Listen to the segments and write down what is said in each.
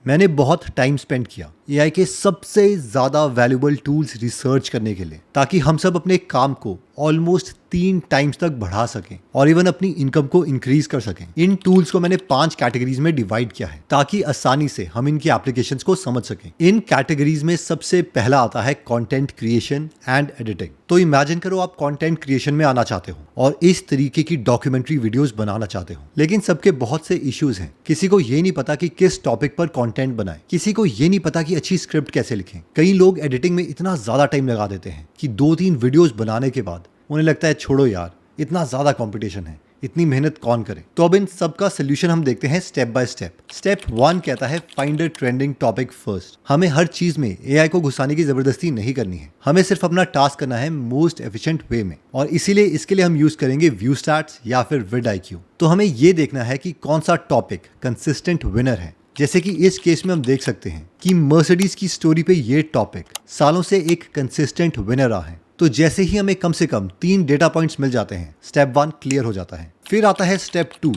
मैंने बहुत time spend किया एआई के सबसे ज़्यादा वैल्यूबल टूल्स रिसर्च करने के लिए, ताकि हम सब अपने काम को ऑलमोस्ट 3 टाइम्स तक बढ़ा सकें और इवन अपनी इनकम को इंक्रीज कर सकें। इन टूल्स को मैंने 5 कैटेगरीज में डिवाइड किया है ताकि आसानी से हम इनकी एप्लीकेशंस को समझ सकें। इन कैटेगरीज में सबसे पहला आता है कंटेंट क्रिएशन एंड एडिटिंग। तो इमेजिन करो आप कंटेंट क्रिएशन में आना चाहते हो और इस तरीके की डॉक्यूमेंट्री वीडियोस बनाना चाहते हो, लेकिन सबके बहुत से इश्यूज हैं। किसी को ये नहीं पता कि किस टॉपिक पर कंटेंट बनाएं, किसी को ये नहीं पता कि अच्छी स्क्रिप्ट कैसे लिखें। कई लोग एडिटिंग में इतना ज्यादा टाइम लगा देते हैं कि 2-3 वीडियोस बनाने के बाद उन्हें लगता है छोड़ो यार, इतना ज्यादा कंपटीशन है, इतनी मेहनत कौन करे। तो अब इन सब का सोल्यूशन हम देखते हैं स्टेप बाय स्टेप। स्टेप 1 कहता है find a trending topic first. हमें हर चीज में एआई को घुसाने की जबरदस्ती नहीं करनी है, हमें सिर्फ अपना टास्क करना है मोस्ट एफिशिएंट वे में, और इसीलिए इसके लिए हम यूज करेंगे व्यू स्टैट्स या फिर विड IQ। तो हमें ये देखना है कि कौन सा टॉपिक कंसिस्टेंट विनर है। जैसे कि इस केस में हम देख सकते हैं कि मर्सिडीज की स्टोरी पे ये टॉपिक सालों से एक कंसिस्टेंट विनर रहा है। तो जैसे ही हमें कम से कम 3 डेटा पॉइंट्स मिल जाते हैं, स्टेप 1 क्लियर हो जाता है। फिर आता है स्टेप 2।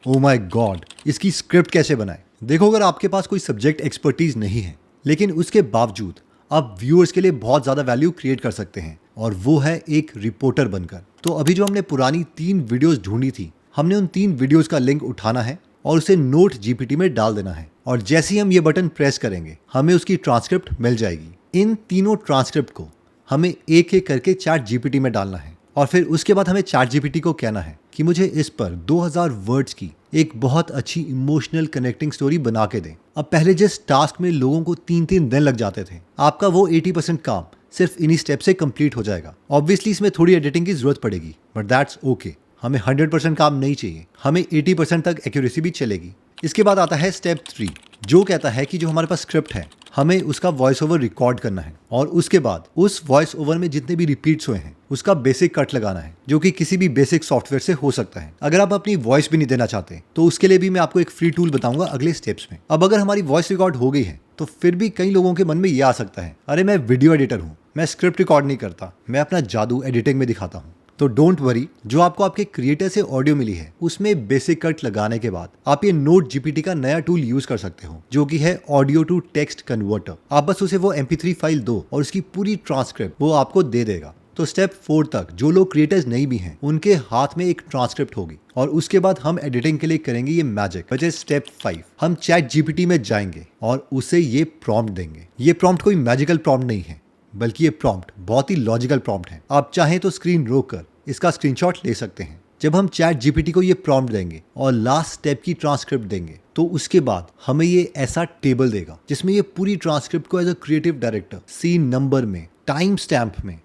ओ माय गॉड, इसकी स्क्रिप्ट कैसे बनाए। देखो, अगर आपके पास कोई सब्जेक्ट एक्सपर्टीज नहीं है, लेकिन उसके बावजूद आप व्यूअर्स के लिए बहुत ज्यादा वैल्यू क्रिएट कर सकते हैं, और वो है एक रिपोर्टर बनकर। तो अभी जो हमने पुरानी 3 वीडियोस ढूंढी थी, हमने उन 3 वीडियोस का लिंक उठाना है और उसे नोट GPT में डाल देना है, और जैसे ही हम ये बटन प्रेस करेंगे हमें उसकी ट्रांसक्रिप्ट मिल जाएगी। इन तीनों ट्रांसक्रिप्ट को हमें एक एक करके चैट GPT में डालना है, और फिर उसके बाद हमें चैट GPT को कहना है कि मुझे इस पर 2000 वर्ड्स की एक बहुत अच्छी इमोशनल कनेक्टिंग स्टोरी बना के दें। अब पहले जिस टास्क में लोगों को 3-3 दिन लग जाते थे, आपका वो 80% काम सिर्फ इन्हीं स्टेप से कंप्लीट हो जाएगा। ऑब्वियसली इसमें थोड़ी एडिटिंग की जरूरत पड़ेगी, बट दैट्स ओके। हमें 100% काम नहीं चाहिए, हमें 80% तक एक्यूरेसी भी चलेगी। इसके बाद आता है स्टेप 3, जो कहता है कि जो हमारे पास स्क्रिप्ट है, हमें उसका वॉइस ओवर रिकॉर्ड करना है, और उसके बाद उस वॉइस ओवर में जितने भी रिपीट्स हुए हैं उसका बेसिक कट लगाना है, जो कि किसी भी बेसिक सॉफ्टवेयर से हो सकता है। अगर आप अपनी वॉइस भी नहीं देना चाहते तो उसके लिए भी मैं आपको एक फ्री टूल बताऊंगा अगले स्टेप्स में। अब अगर हमारी वॉइस रिकॉर्ड हो गई है, तो फिर भी कई लोगों के मन में ये आ सकता है, अरे मैं वीडियो एडिटर हूँ, मैं स्क्रिप्ट रिकॉर्ड नहीं करता, मैं अपना जादू एडिटिंग में दिखाता हूँ। तो डोंट वरी, जो आपको आपके क्रिएटर से ऑडियो मिली है उसमें बेसिक कट लगाने के बाद आप ये नोट GPT का नया टूल यूज कर सकते हो, जो कि है ऑडियो टू टेक्स्ट कन्वर्टर। आप बस उसे वो MP3 फाइल दो और उसकी पूरी ट्रांसक्रिप्ट वो आपको दे देगा। तो स्टेप 4 तक जो लोग क्रिएटर्स नहीं भी हैं, उनके हाथ में एक ट्रांसक्रिप्ट होगी, और उसके बाद हम एडिटिंग के लिए करेंगे ये मैजिक। बचे स्टेप 5, हम चैट GPT में जाएंगे और उसे ये प्रॉम्प्ट देंगे। ये प्रॉम्प्ट कोई मैजिकल प्रॉम्प्ट नहीं है, बल्कि ये प्रॉम्प्ट बहुत ही लॉजिकल प्रॉम्प्ट है। आप चाहें तो स्क्रीन रोक कर इसका स्क्रीनशॉट ले सकते हैं। जब हम चैट GPT को ये प्रॉम्प्ट देंगे और लास्ट स्टेप की ट्रांसक्रिप्ट देंगे, तो उसके बाद हमें ये ऐसा टेबल देगा जिसमें ये पूरी ट्रांसक्रिप्ट को as a creative director scene number में, टाइम स्टैम्प में,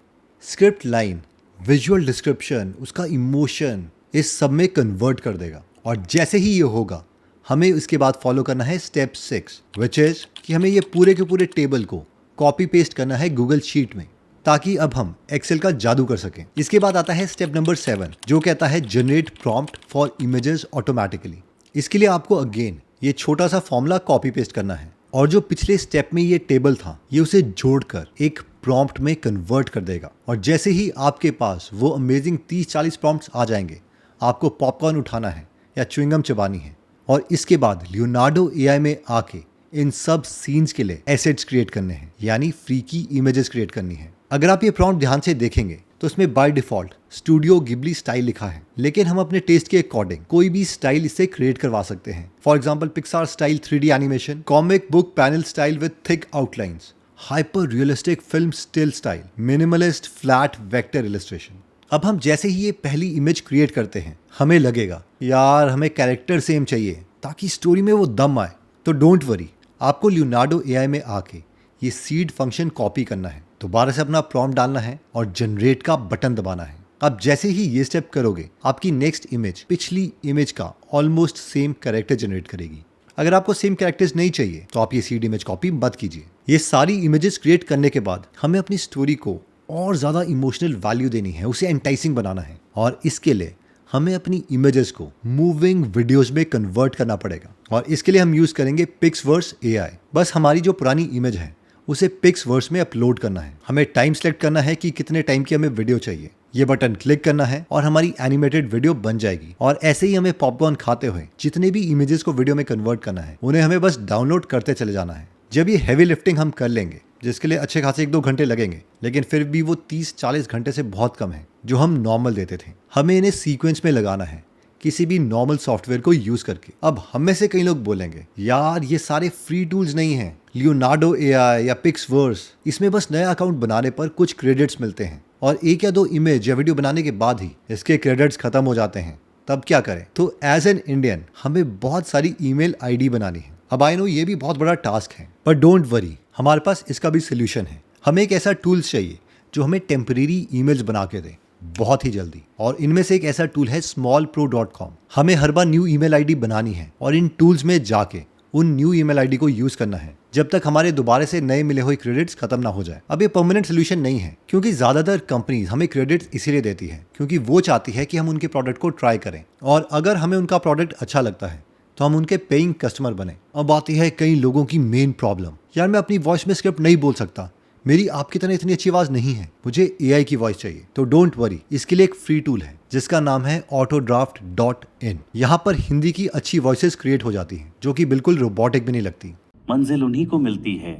स्क्रिप्ट लाइन, विजुअल डिस्क्रिप्शन, उसका इमोशन, इस सब में कन्वर्ट कर देगा। और जैसे ही ये होगा, हमें इसके बाद फॉलो करना है स्टेप 6, विच इज कि हमें ये पूरे के पूरे टेबल को कॉपी पेस्ट करना है गूगल शीट में, ताकि अब हम एक्सेल का जादू कर सकें। इसके बाद आता है स्टेप नंबर 7, जो कहता है generate prompt for images automatically. इसके लिए आपको अगेन ये छोटा सा फॉर्मूला कॉपी पेस्ट करना है, और जो पिछले स्टेप में ये टेबल था, ये उसे जोड़कर एक प्रॉम्प्ट में कन्वर्ट कर देगा। और जैसे ही आपके पास वो अमेजिंग 30-40 प्रॉम्प्ट्स आ जाएंगे, आपको पॉपकॉर्न उठाना है या च्युइंगम चबानी है, और इसके बाद लियोनार्डो AI में आके इन सब सीन्स के लिए एसेट्स क्रिएट करने हैं, यानी फ्री की इमेजेस क्रिएट करनी है। अगर आप ये प्रॉम्प्ट ध्यान से देखेंगे तो इसमें by default studio Ghibli style लिखा है, लेकिन हम अपने टेस्ट के अकॉर्डिंग कोई भी स्टाइल इससे क्रिएट करवा सकते हैं। For example Pixar style 3D animation, comic book panel style with thick outlines, hyper realistic film still style, minimalist flat vector illustration. अब हम जैसे ही ये पहली इमेज क्रिएट करते हैं, हमें लगेगा यार हमें कैरेक्टर सेम चाहिए ताकि स्टोरी में वो दम आए। तो डोंट वरी, आपको लियोनार्डो AI में आके ये सीड फंक्शन कॉपी करना है, दोबारा से अपना प्रॉम्प्ट डालना है और जनरेट का बटन दबाना है। अब जैसे ही ये स्टेप करोगे, आपकी नेक्स्ट इमेज पिछली इमेज का ऑलमोस्ट सेम कैरेक्टर जनरेट करेगी। अगर आपको सेम कैरेक्टर्स नहीं चाहिए तो आप ये सीड इमेज कॉपी मत कीजिए। ये सारी इमेजेस क्रिएट करने के बाद हमें अपनी स्टोरी को और ज़्यादा इमोशनल वैल्यू देनी है, उसे एंटाइसिंग बनाना है, और इसके लिए हमें अपनी इमेजेस को मूविंग वीडियोस में कन्वर्ट करना पड़ेगा। और इसके लिए हम यूज़ करेंगे पिक्सवर्स AI। बस हमारी जो पुरानी इमेज है उसे पिक्सवर्स में अपलोड करना है। हमें टाइम सेलेक्ट करना है कि कितने टाइम की हमें वीडियो चाहिए। ये बटन क्लिक करना है और हमारी एनिमेटेड वीडियो बन जाएगी। और ऐसे ही हमें पॉपकॉर्न खाते हुए जितने भी इमेजेस को वीडियो में कन्वर्ट करना है उन्हें हमें बस डाउनलोड करते चले जाना है। जब ये हैवी लिफ्टिंग हम कर लेंगे, जिसके लिए अच्छे खासे 1-2 घंटे लगेंगे, लेकिन फिर भी वो 30-40 घंटे से बहुत कम है जो हम नॉर्मल देते थे। हमें इन्हें सीक्वेंस में लगाना है किसी भी नॉर्मल सॉफ्टवेयर को यूज करके। अब हम में से कई लोग बोलेंगे, यार ये सारे फ्री टूल्स नहीं हैं, लियोनार्डो एआई या पिक्सवर्स, इसमें बस नया अकाउंट बनाने पर कुछ क्रेडिट्स मिलते हैं और 1 या 2 इमेज या वीडियो बनाने के बाद ही इसके क्रेडिट्स खत्म हो जाते हैं। तब क्या करें? तो एज एन इंडियन हमें बहुत सारी ईमेल आईडी बनानी है। अब आई नो ये भी बहुत बड़ा टास्क है, पर डोंट वरी, हमारे पास इसका भी सोल्यूशन है। हमें एक ऐसा टूल्स चाहिए जो हमें टेम्परेरी ईमेल्स बना के दे बहुत ही जल्दी, और इनमें से एक ऐसा टूल है smallpro.com। हमें हर बार न्यू ईमेल आईडी बनानी है और इन टूल्स में जाके उन न्यू ईमेल आईडी को यूज करना है जब तक हमारे दोबारा से नए मिले हुए क्रेडिट्स खत्म ना हो जाए। अब ये परमानेंट सोल्यूशन नहीं है, क्योंकि ज्यादातर कंपनीज हमें क्रेडिट्स इसीलिए देती है क्योंकि वो चाहती है कि हम उनके प्रोडक्ट को ट्राई करें, और अगर हमें उनका प्रोडक्ट अच्छा लगता है तो हम उनके पेइंग कस्टमर बने। अब आती है कई लोगों की मेन प्रॉब्लम, यार मैं अपनी वॉइस में स्क्रिप्ट नहीं बोल सकता, मेरी आपकी तरह इतनी अच्छी आवाज नहीं है, मुझे एआई की वॉइस चाहिए। तो डोंट वरी, इसके लिए एक फ्री टूल है जिसका नाम है autodraft.in। यहाँ पर हिंदी की अच्छी वॉइसेस क्रिएट हो जाती हैं जो कि बिल्कुल रोबोटिक भी नहीं लगती। मंजिल उन्हीं को मिलती है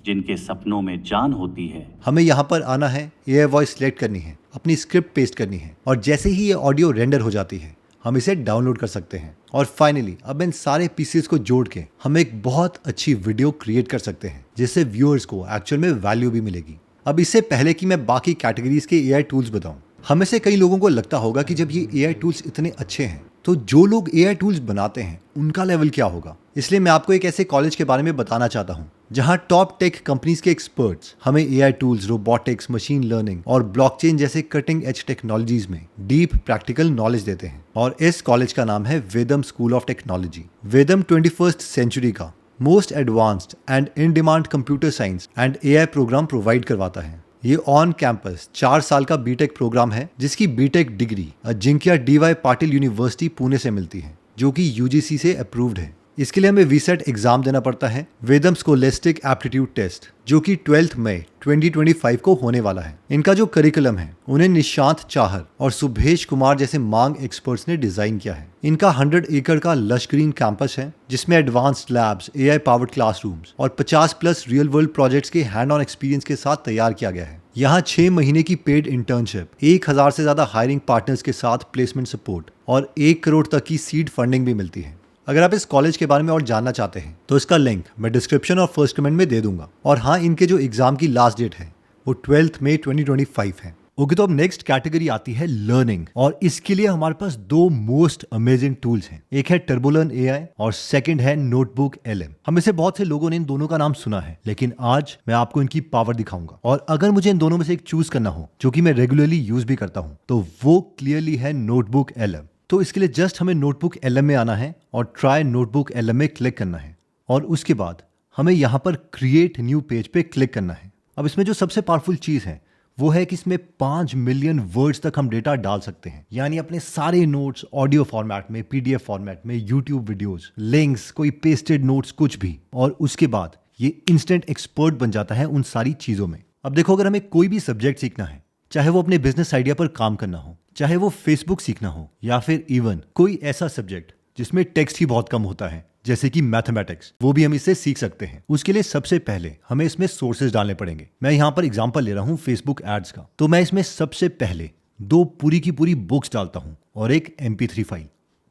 जिनके सपनों में जान होती है। हमें यहाँ पर आना है, एआई वॉइस सिलेक्ट करनी है, अपनी स्क्रिप्ट पेस्ट करनी है, और जैसे ही ये ऑडियो रेंडर हो जाती है हम इसे डाउनलोड कर सकते हैं। और फाइनली अब इन सारे पीसेस को जोड़ के हम एक बहुत अच्छी वीडियो क्रिएट कर सकते हैं जिससे व्यूअर्स को एक्चुअल में वैल्यू भी मिलेगी। अब इससे पहले कि मैं बाकी कैटेगरीज के एआई टूल्स बताऊं, हमें से कई लोगों को लगता होगा कि जब ये एआई टूल्स इतने अच्छे हैं तो जो लोग एआई टूल्स बनाते हैं उनका लेवल क्या होगा। इसलिए मैं आपको एक ऐसे कॉलेज के बारे में बताना चाहता हूँ जहाँ टॉप टेक कंपनीज के एक्सपर्ट्स हमें AI tools, robotics, machine learning और ब्लॉकचेन जैसे कटिंग एज टेक्नोलॉजीज में डीप प्रैक्टिकल नॉलेज देते हैं। और इस कॉलेज का नाम है Vedam school of technology. Vedam 21st century का most advanced and in demand computer science and AI programme provide करवाता है। ये ऑन कैंपस 4 साल का बीटेक प्रोग्राम है जिसकी BTech degree Ajinkya DY Patil University Pune से मिलती है जो कि यूजीसी से अप्रूव्ड है। इसके लिए हमें वीसेट एग्जाम देना पड़ता है, वेदम स्कोलेस्टिक एप्टीट्यूड टेस्ट, जो कि 12 मई 2025 को होने वाला है। इनका जो करिकुलम है उन्हें निशांत चाहर और सुभेश कुमार जैसे मांग एक्सपर्ट्स ने डिजाइन किया है। इनका 100 एकड़ का लश ग्रीन कैंपस है जिसमें advanced labs, AI powered classrooms और 50+ रियल वर्ल्ड प्रोजेक्ट्स के हैंड ऑन एक्सपीरियंस के साथ तैयार किया गया है। यहाँ 6 महीने की पेड इंटर्नशिप, 1000 से ज्यादा हायरिंग पार्टनर्स के साथ प्लेसमेंट सपोर्ट और 1 करोड़ तक की सीड फंडिंग भी मिलती है। अगर आप इस कॉलेज के बारे में और जानना चाहते हैं तो इसका लिंक मैं डिस्क्रिप्शन और फर्स्ट कमेंट में दे दूंगा। और हाँ, इनके जो एग्जाम की लास्ट डेट है वो 12 मई 2025 है। ओके, तो अब नेक्स्ट कैटेगरी आती है लर्निंग, और इसके लिए हमारे पास 2 मोस्ट अमेजिंग टूल्स हैं। एक है टर्बोलर्न एआई और सेकंड है नोटबुक एलएम। हम में से बहुत से लोगों ने इन दोनों का नाम सुना है, लेकिन आज मैं आपको इनकी पावर दिखाऊंगा। और अगर मुझे इन दोनों में से एक चूज करना हो जो कि मैं रेगुलरली यूज भी करता हूं, तो वो क्लियरली है नोटबुक एलएम। तो इसके लिए जस्ट हमें नोटबुक एलएम में आना है और ट्राई नोटबुक एलएम में क्लिक करना है, और उसके बाद हमें यहाँ पर क्रिएट न्यू पेज पे क्लिक करना है। अब इसमें जो सबसे पावरफुल चीज है वो है कि इसमें 5 मिलियन वर्ड्स तक हम डेटा डाल सकते हैं, यानी अपने सारे नोट्स ऑडियो फॉर्मेट में, पीडीएफ फॉर्मेट में, यूट्यूब वीडियोस, लिंक्स, कोई पेस्टेड नोट्स, कुछ भी। और उसके बाद ये इंस्टेंट एक्सपर्ट बन जाता है उन सारी चीजों में। अब देखो, अगर हमें कोई भी सब्जेक्ट सीखना है, चाहे वो अपने बिजनेस आइडिया पर काम करना हो, चाहे वो फेसबुक सीखना हो, या फिर इवन कोई ऐसा सब्जेक्ट जिसमें टेक्स्ट ही बहुत कम होता है जैसे कि मैथमेटिक्स, वो भी हम इससे सीख सकते हैं। उसके लिए सबसे पहले हमें इसमें सोर्सेज डालने पड़ेंगे। मैं यहाँ पर एग्जांपल ले रहा हूँ फेसबुक एड्स का, तो मैं इसमें सबसे पहले 2 पूरी की पूरी बुक्स डालता हूँ और एक MP3 फाइल।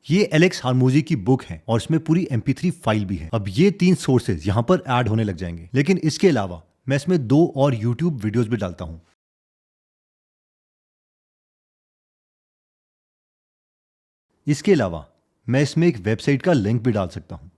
ये एलेक्स हार्मोजी की बुक है और इसमें पूरी MP3 फाइल भी है। अब ये 3 सोर्सेज यहाँ पर ऐड होने लग जाएंगे, लेकिन इसके अलावा मैं इसमें 2 और यूट्यूब वीडियोज भी डालता हूँ। इसके अलावा मैं इसमें एक वेबसाइट का लिंक भी डाल सकता हूं।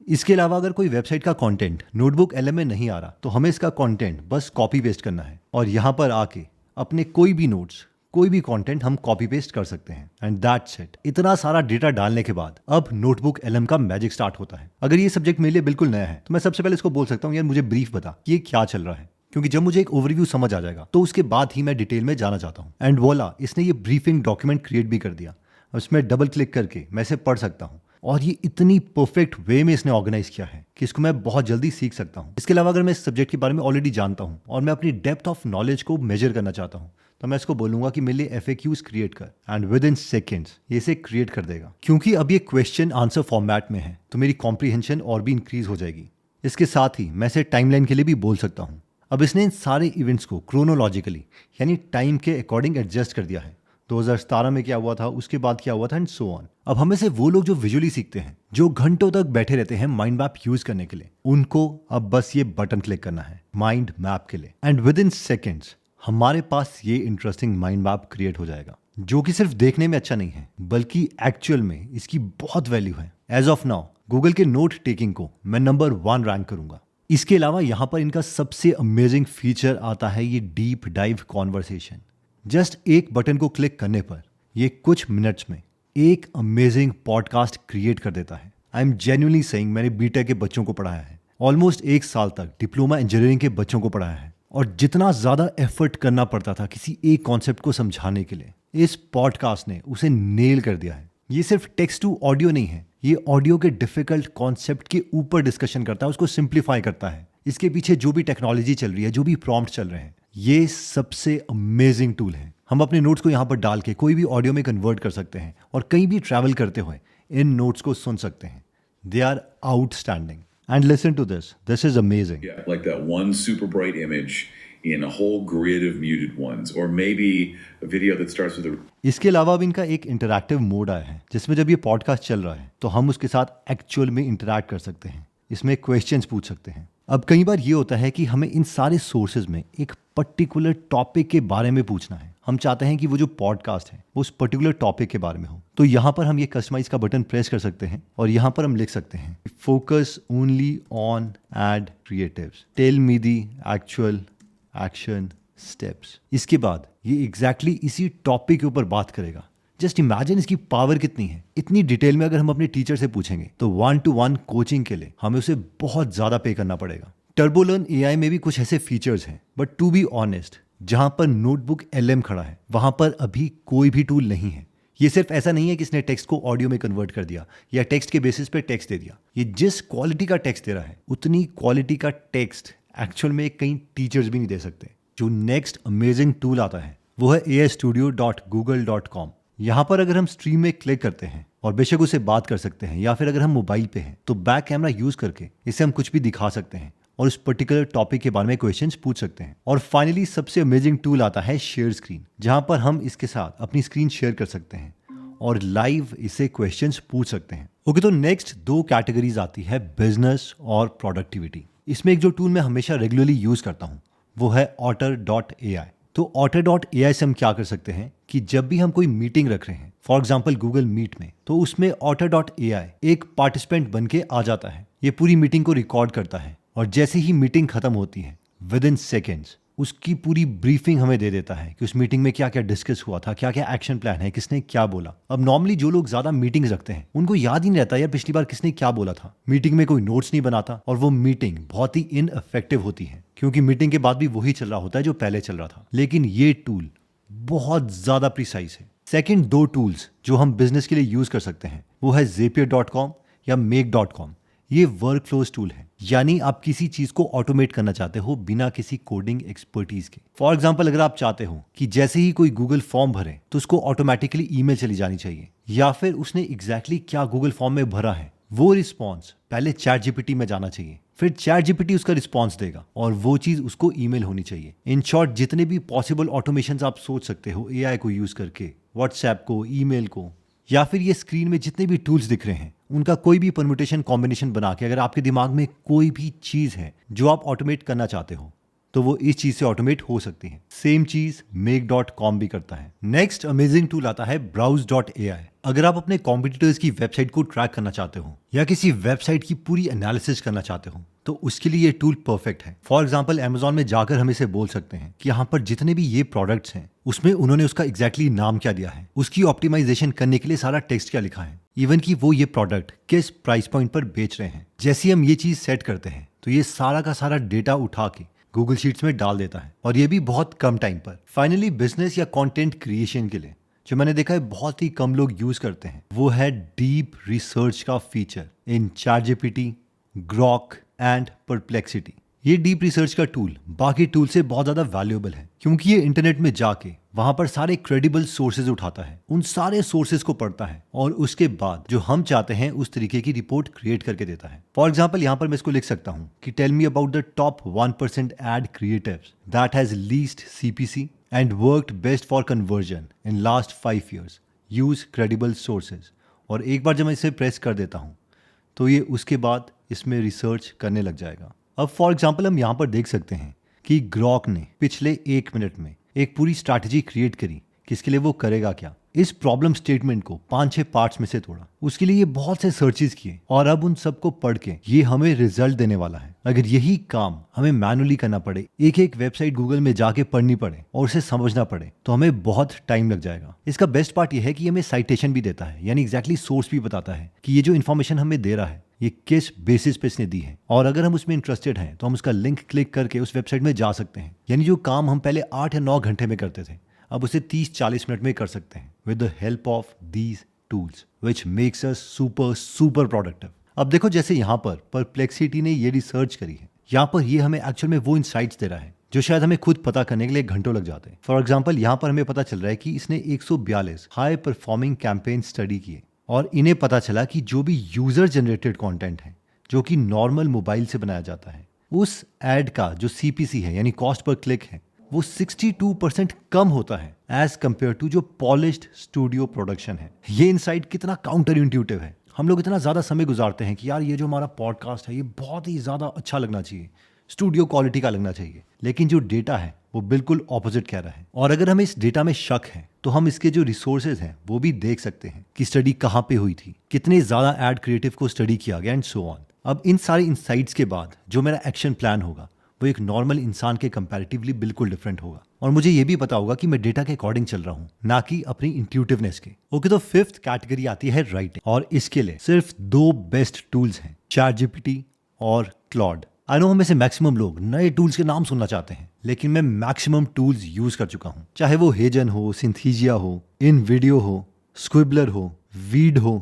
इसके अलावा अगर कोई वेबसाइट का कंटेंट नोटबुक एलएम में नहीं आ रहा तो हमें इसका कंटेंट बस कॉपी पेस्ट करना है, और यहां पर आके अपने कोई भी नोट्स, कोई भी कंटेंट हम कॉपी पेस्ट कर सकते हैं, एंड दैट्स इट। इतना सारा डेटा डालने के बाद अब नोटबुक एलएम का मैजिक स्टार्ट होता है। अगर ये सब्जेक्ट मेरे लिए बिल्कुल नया है तो मैं सबसे पहले इसको बोल सकता हूँ, यार मुझे ब्रीफ बता कि ये क्या चल रहा है, क्योंकि जब मुझे एक ओवरव्यू समझ आ जाएगा तो उसके बाद ही मैं डिटेल में जाना चाहता हूँ। एंड वोला, इसने ये ब्रीफिंग डॉक्यूमेंट क्रिएट भी कर दिया। उसमें डबल क्लिक करके मैं इसे पढ़ सकता हूँ, और ये इतनी परफेक्ट वे में इसने ऑर्गेनाइज किया है कि इसको मैं बहुत जल्दी सीख सकता हूँ। इसके अलावा अगर मैं इस सब्जेक्ट के बारे में ऑलरेडी जानता हूँ और मैं अपनी डेप्थ ऑफ नॉलेज को मेजर करना चाहता हूँ, तो मैं इसको बोलूंगा कि मेरे लिए FAQs क्रिएट कर, एंड विद इन सेकेंड्स ये इसे क्रिएट कर देगा। क्योंकि अब ये क्वेश्चन आंसर फॉर्मेट में है तो मेरी कॉम्प्रीहेंशन और भी इंक्रीज हो जाएगी। इसके साथ ही मैं इसे टाइमलाइन के लिए भी बोल सकता हूँ। अब इसने इन सारे इवेंट्स को क्रोनोलॉजिकली यानी टाइम के अकॉर्डिंग एडजस्ट कर दिया है। 2017 में क्या हुआ था, उसके बाद क्या हुआ था, एंड सो ऑन। अब हमें से वो लोग जो विजुअली सीखते हैं, जो घंटों तक बैठे रहते हैं माइंड मैप यूज करने के लिए, उनको अब बस ये बटन क्लिक करना है माइंड मैप के लिए, एंड विद इन सेकेंड्स हमारे पास ये इंटरेस्टिंग माइंड मैप क्रिएट हो जाएगा, जो कि सिर्फ देखने में अच्छा नहीं है बल्कि एक्चुअल में इसकी बहुत वैल्यू है। एज ऑफ नाउ गूगल के नोट टेकिंग को मैं नंबर 1 रैंक करूंगा। इसके अलावा यहाँ पर इनका सबसे अमेजिंग फीचर आता है ये डीप डाइव कॉन्वर्सेशन। जस्ट एक बटन को क्लिक करने पर ये कुछ मिनट्स में एक अमेजिंग पॉडकास्ट क्रिएट कर देता है। आई एम जेन्युइनली सेइंग, मैंने बीटेक के बच्चों को पढ़ाया है, ऑलमोस्ट 1 साल तक डिप्लोमा इंजीनियरिंग के बच्चों को पढ़ाया है, और जितना ज्यादा एफर्ट करना पड़ता था किसी एक कॉन्सेप्ट को समझाने के लिए, इस पॉडकास्ट ने उसे नेल कर दिया है। ये सिर्फ टेक्स्ट टू ऑडियो नहीं है, ये ऑडियो के डिफिकल्ट कॉन्सेप्ट के ऊपर डिस्कशन करता है, उसको सिंप्लीफाई करता है। इसके पीछे जो भी टेक्नोलॉजी चल रही है, जो भी प्रॉम्प्ट चल रहे हैं, ये सबसे अमेजिंग टूल है। हम अपने नोट्स को यहाँ पर डाल के कोई भी ऑडियो में कन्वर्ट कर सकते हैं और कहीं भी ट्रैवल करते हुए इन नोट्स को सुन सकते हैं। They are outstanding, and listen to this is amazing. Yeah, like that one super bright image in a whole grid of muted ones, or maybe a video that starts with a इसके अलावा अब इनका एक interactive mode आया है, जिसमें जब ये पॉडकास्ट चल रहा है तो हम उसके साथ एक्चुअल में इंटरैक्ट कर सकते हैं, इसमें क्वेश्चंस पूछ सकते हैं। अब कई बार ये होता है कि हमें इन सारे सोर्सेज में एक पर्टिकुलर टॉपिक के बारे में पूछना है। हम चाहते हैं कि वो जो पॉडकास्ट है वो उस पर्टिकुलर टॉपिक के बारे में हो, तो यहाँ पर हम ये कस्टमाइज का बटन प्रेस कर सकते हैं और यहाँ पर हम लिख सकते हैं focus only on ad creatives, tell me the actual action steps. इसके बाद ये एग्जैक्टली इसी टॉपिक के ऊपर बात करेगा। जस्ट इमेजिन इसकी पावर कितनी है। इतनी डिटेल में अगर हम अपने टीचर से पूछेंगे तो 1-to-1 कोचिंग के लिए हमें उसे बहुत ज्यादा पे करना पड़ेगा। टर्बोलर्न AI में भी कुछ ऐसे फीचर्स हैं, बट टू बी ऑनेस्ट, जहां पर नोटबुक LM खड़ा है वहां पर अभी कोई भी टूल नहीं है। ये सिर्फ ऐसा नहीं है कि इसने टेक्स्ट को ऑडियो में कन्वर्ट कर दिया या टेक्स्ट के बेसिस पे टेक्स्ट दे दिया। ये जिस क्वालिटी का टेक्स्ट दे रहा है उतनी क्वालिटी का टेक्स्ट एक्चुअल में कई टीचर्स भी नहीं दे सकते। जो नेक्स्ट अमेजिंग टूल आता है वो है aistudio.google.com। यहाँ पर अगर हम स्ट्रीम में क्लिक करते हैं और बेशक उसे बात कर सकते हैं, या फिर अगर हम मोबाइल पे हैं तो बैक कैमरा यूज करके इसे हम कुछ भी दिखा सकते हैं और उस पर्टिकुलर टॉपिक के बारे में क्वेश्चंस पूछ सकते हैं। और फाइनली सबसे अमेजिंग टूल आता है शेयर स्क्रीन, जहां पर हम इसके साथ अपनी स्क्रीन शेयर कर सकते हैं और लाइव इसे क्वेश्चंस पूछ सकते हैं। ओके, तो नेक्स्ट 2 कैटेगरीज आती है बिजनेस और प्रोडक्टिविटी। इसमें एक जो टूल मैं हमेशा रेगुलरली यूज करता हूँ वो है otter.ai। तो otter.ai से हम क्या कर सकते हैं कि जब भी हम कोई मीटिंग रख रहे हैं, फॉर एग्जाम्पल गूगल मीट में, तो उसमें otter.ai एक पार्टिसिपेंट बन के आ जाता है। ये पूरी मीटिंग को रिकॉर्ड करता है और जैसे ही मीटिंग खत्म होती है विद इन सेकेंड्स उसकी पूरी ब्रीफिंग हमें दे देता है कि उस मीटिंग में क्या क्या डिस्कस हुआ था, क्या क्या एक्शन प्लान है, किसने क्या बोला। अब नॉर्मली जो लोग ज्यादा मीटिंग्स रखते हैं उनको याद ही नहीं रहता यार पिछली बार किसने क्या बोला था। मीटिंग में कोई नोट्स नहीं बनाता और वो मीटिंग बहुत ही इनइफेक्टिव होती है, क्योंकि मीटिंग के बाद भी वही चल रहा होता है जो पहले चल रहा था। लेकिन ये टूल बहुत ज्यादा प्रिसाइज है। सेकेंड 2 टूल्स जो हम बिजनेस के लिए यूज कर सकते हैं वो है zapier.com या make.com। ये वर्क फ्लोज टूल है, यानी आप किसी चीज को ऑटोमेट करना चाहते हो बिना किसी कोडिंग एक्सपर्टीज के। फॉर एग्जाम्पल, अगर आप चाहते हो कि जैसे ही कोई गूगल फॉर्म भरे तो उसको ऑटोमेटिकली ईमेल चली जानी चाहिए, या फिर उसने एग्जैक्टली क्या गूगल फॉर्म में भरा है वो रिस्पॉन्स पहले ChatGPT में जाना चाहिए, फिर ChatGPT उसका रिस्पॉन्स देगा और वो चीज उसको ईमेल होनी चाहिए। इन शॉर्ट, जितने भी पॉसिबल ऑटोमेशन आप सोच सकते हो AI को यूज करके, व्हाट्सएप को, ईमेल को, या फिर ये स्क्रीन में जितने भी टूल्स दिख रहे हैं उनका कोई भी परम्यूटेशन कॉम्बिनेशन बना के, अगर आपके दिमाग में कोई भी चीज है जो आप ऑटोमेट करना चाहते हो तो वो इस चीज से ऑटोमेट हो सकती है। सेम चीज make.com भी करता है। नेक्स्ट अमेजिंग टूल आता है browse.ai। अगर आप अपने कॉम्पिटिटर्स की वेबसाइट को ट्रैक करना चाहते हो या किसी वेबसाइट की पूरी एनालिसिस करना चाहते हो तो उसके लिए ये टूल परफेक्ट है। फॉर एग्जाम्पल, अमेजॉन में जाकर हम इसे बोल सकते हैं कि यहाँ पर जितने भी ये प्रोडक्ट्स हैं उसमें उन्होंने उसका एग्जैक्टली नाम क्या दिया है, उसकी ऑप्टिमाइजेशन करने के लिए सारा टेक्स्ट क्या लिखा है, इवन कि वो ये प्रोडक्ट किस प्राइस पॉइंट पर बेच रहे हैं। जैसे ही हम ये चीज सेट करते हैं तो ये सारा का सारा डेटा उठा के गूगल शीट्स में डाल देता है, और ये भी बहुत कम टाइम पर। फाइनली, बिजनेस या कंटेंट क्रिएशन के लिए जो मैंने देखा है बहुत ही कम लोग यूज करते हैं वो है डीप रिसर्च का feature in ChatGPT Grok and perplexity. ये डीप रिसर्च का टूल बाकी टूल से बहुत ज़्यादा वैल्यूएबल है क्योंकि ये इंटरनेट में जाके वहां पर सारे क्रेडिबल सोर्सेज उठाता है, उन सारे सोर्सेज को पढ़ता है और उसके बाद जो हम चाहते हैं उस तरीके की रिपोर्ट क्रिएट करके देता है। फॉर एग्जाम्पल यहाँ पर मैं इसको लिख सकता हूँ कि tell me about the top 1% ad creatives that has least CPC and worked best for conversion in last 5 years, use credible sources. और एक बार जब मैं इसे प्रेस कर देता हूँ तो ये उसके बाद इसमें रिसर्च करने लग जाएगा। अब फॉर एग्जाम्पल हम यहाँ पर देख सकते हैं कि ग्रॉक ने पिछले 1 मिनट में एक पूरी स्ट्रैटेजी क्रिएट करी कि इसके लिए वो करेगा क्या। इस प्रॉब्लम स्टेटमेंट को 5-6 पार्ट्स में से तोड़ा, उसके लिए ये बहुत से सर्चेस किए और अब उन सबको पढ़ के ये हमें रिजल्ट देने वाला है। अगर यही काम हमें मैनुअली करना पड़े, एक एक वेबसाइट गूगल में जाके पढ़नी पड़े और उसे समझना पड़े तो हमें बहुत टाइम लग जाएगा। इसका बेस्ट पार्ट ये है कि हमें साइटेशन भी देता है, यानी एग्जैक्टली सोर्स भी बताता है कि ये जो इन्फॉर्मेशन हमें दे रहा है ये किस बेसिस पे इसने दी है, और अगर हम उसमें इंटरेस्टेड हैं तो हम उसका लिंक क्लिक करके उस वेबसाइट में जा सकते हैं। यानी जो काम हम पहले 8 या 9 घंटे में करते थे अब उसे 30-40 मिनट में कर सकते हैं with the help of these tools which makes us super productive. अब देखो जैसे यहाँ पर परप्लेक्सिटी ने ये रिसर्च करी है, यहाँ पर ये हमें एक्चुअल में वो इंसाइट्स दे रहा है जो शायद हमें खुद पता करने के लिए घंटों लग जाते हैं। फॉर एग्जाम्पल यहाँ पर हमें पता चल रहा है कि इसने 142 हाई परफॉर्मिंग कैंपेन स्टडी किए और इन्हें पता चला कि जो भी यूजर जनरेटेड कंटेंट है जो कि नॉर्मल मोबाइल से बनाया जाता है उस एड का जो CPC है यानी कॉस्ट पर क्लिक है वो 62% कम होता है एज कंपेयर टू जो पॉलिश्ड स्टूडियो प्रोडक्शन है। ये इनसाइट कितना काउंटर इंट्यूटिव है। हम लोग इतना ज्यादा समय गुजारते हैं कि यार ये जो हमारा पॉडकास्ट है ये बहुत ही ज्यादा अच्छा लगना चाहिए, स्टूडियो क्वालिटी का लगना चाहिए, लेकिन जो डेटा है वो बिल्कुल ऑपोजिट कह रहा है। और अगर हमें इस डेटा में शक है तो हम इसके जो रिसोर्सेज हैं वो भी देख सकते हैं कि स्टडी कहाँ पे हुई थी, कितने ज्यादा एड क्रिएटिव को स्टडी किया गया एंड सो ऑन। अब इन सारे इंसाइट्स के बाद जो मेरा एक्शन प्लान होगा वो एक नॉर्मल इंसान के कंपैरेटिवली बिल्कुल डिफरेंट होगा और मुझे ये भी पता होगा कि मैं डेटा के अकॉर्डिंग चल रहा हूँ, ना कि अपनी इंट्यूटिवनेस के। ओके, तो 5th कैटेगरी आती है राइटिंग और इसके लिए सिर्फ 2 बेस्ट टूल्स हैं, ChatGPT और क्लॉड। आई नो हम में से मैक्सिमम लोग नए टूल्स के नाम सुनना चाहते हैं, लेकिन मैं मैक्सिमम टूल्स यूज कर चुका हूँ, चाहे वो हेजन हो, सिंथीजिया हो, इनवीडियो हो, स्क्विबलर हो, वीड हो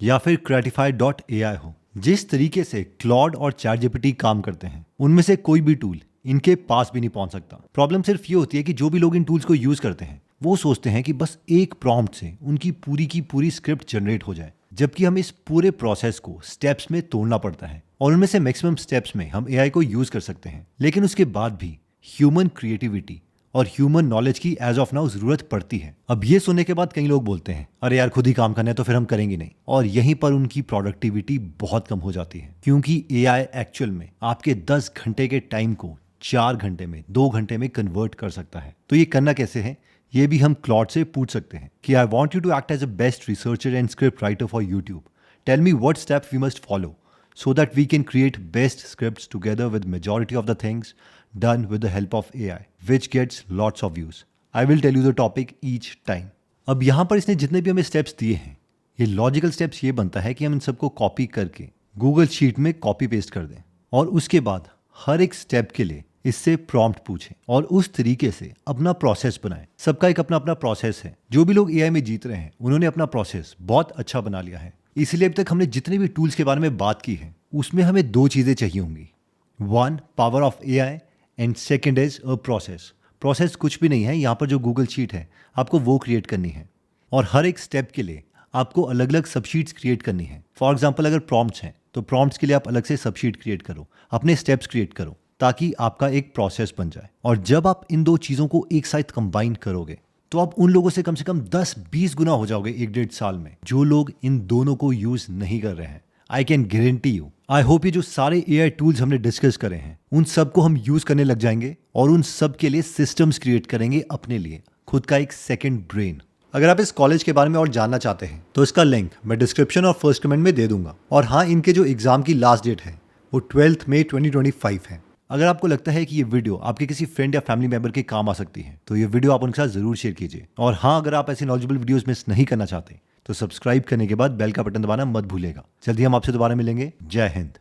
या फिर Creatify.ai हो। जिस तरीके से क्लॉड और ChatGPT काम करते हैं उनमें से कोई भी टूल इनके पास भी नहीं पहुंच सकता। प्रॉब्लम सिर्फ ये होती है कि जो भी लोग इन टूल्स को यूज करते हैं वो सोचते हैं कि बस एक प्रॉम्प्ट से उनकी पूरी की पूरी स्क्रिप्ट जनरेट हो जाए, जबकि हमें इस पूरे प्रोसेस को स्टेप्स में तोड़ना पड़ता है और उनमें से मैक्सिमम स्टेप्स में हम AI को यूज कर सकते हैं, लेकिन उसके बाद भी ह्यूमन क्रिएटिविटी और ह्यूमन नॉलेज की एज ऑफ नाउ जरूरत पड़ती है। अब ये सुनने के बाद कई लोग बोलते हैं अरे यार खुद ही काम करना है तो फिर हम करेंगे नहीं, और यहीं पर उनकी प्रोडक्टिविटी बहुत कम हो जाती है क्योंकि AI एक्चुअल में आपके 10 घंटे के टाइम को 4 घंटे में 2 घंटे में कन्वर्ट कर सकता है। तो ये करना कैसे है ये भी हम क्लॉड से पूछ सकते हैं कि I want you to act as a best researcher and script writer for YouTube, tell me what step we must follow so that we can create best scripts together with majority of the things done with the help of AI, which gets lots of views. I will tell you the topic each time. अब यहाँ पर इसने जितने भी हमें steps दिए हैं ये लॉजिकल स्टेप्स ये बनता है कि हम इन सबको कॉपी करके गूगल शीट में कॉपी पेस्ट कर दें और उसके बाद हर एक स्टेप के लिए इससे प्रॉम्प्ट पूछें और उस तरीके से अपना प्रोसेस बनाएं। सबका एक अपना अपना प्रोसेस है। जो भी लोग AI में जीत रहे हैं उन्होंने अपना प्रोसेस बहुत अच्छा बना लिया है। इसलिए अब तक हमने जितने भी टूल्स के बारे में बात की है उसमें हमें 2 चीज़ें चाहिए होंगी, 1 power of AI and second is a process. Process कुछ भी नहीं है, यहाँ पर जो गूगल शीट है आपको वो क्रिएट करनी है और हर एक स्टेप के लिए आपको अलग अलग सबशीट्स क्रिएट करनी है। फॉर एग्जाम्पल अगर प्रॉम्प्ट्स हैं तो प्रॉम्प्ट्स के लिए आप अलग से सबशीट क्रिएट करो, अपने स्टेप्स क्रिएट करो ताकि आपका एक प्रोसेस बन जाए। और जब आप इन 2 चीज़ों को एक साथ कंबाइन करोगे तो आप उन लोगों से कम 10-20 गुना हो जाओगे 1-1.5 साल में जो लोग इन दोनों को यूज नहीं कर रहे हैं। I can guarantee you, I hope ये जो सारे AI टूल्स हमने डिस्कस करे हैं उन सबको हम यूज करने लग जाएंगे और उन सब के लिए सिस्टम्स क्रिएट करेंगे अपने लिए, खुद का एक सेकंड ब्रेन। अगर आप इस कॉलेज के बारे में और जानना चाहते हैं तो इसका लिंक मैं डिस्क्रिप्शन और फर्स्ट कमेंट में दे दूंगा। और हाँ, इनके जो एग्जाम की लास्ट डेट है वो 12 मई 2025 है। अगर आपको लगता है कि ये वीडियो आपके किसी फ्रेंड या फैमिली मेंबर के काम आ सकती है तो ये वीडियो आप उनके साथ जरूर शेयर कीजिए। और हाँ, अगर आप ऐसी नॉलेजेबल वीडियोस मिस नहीं करना चाहते तो सब्सक्राइब करने के बाद बेल का बटन दबाना मत भूलिएगा। जल्दी हम आपसे दोबारा मिलेंगे। जय हिंद।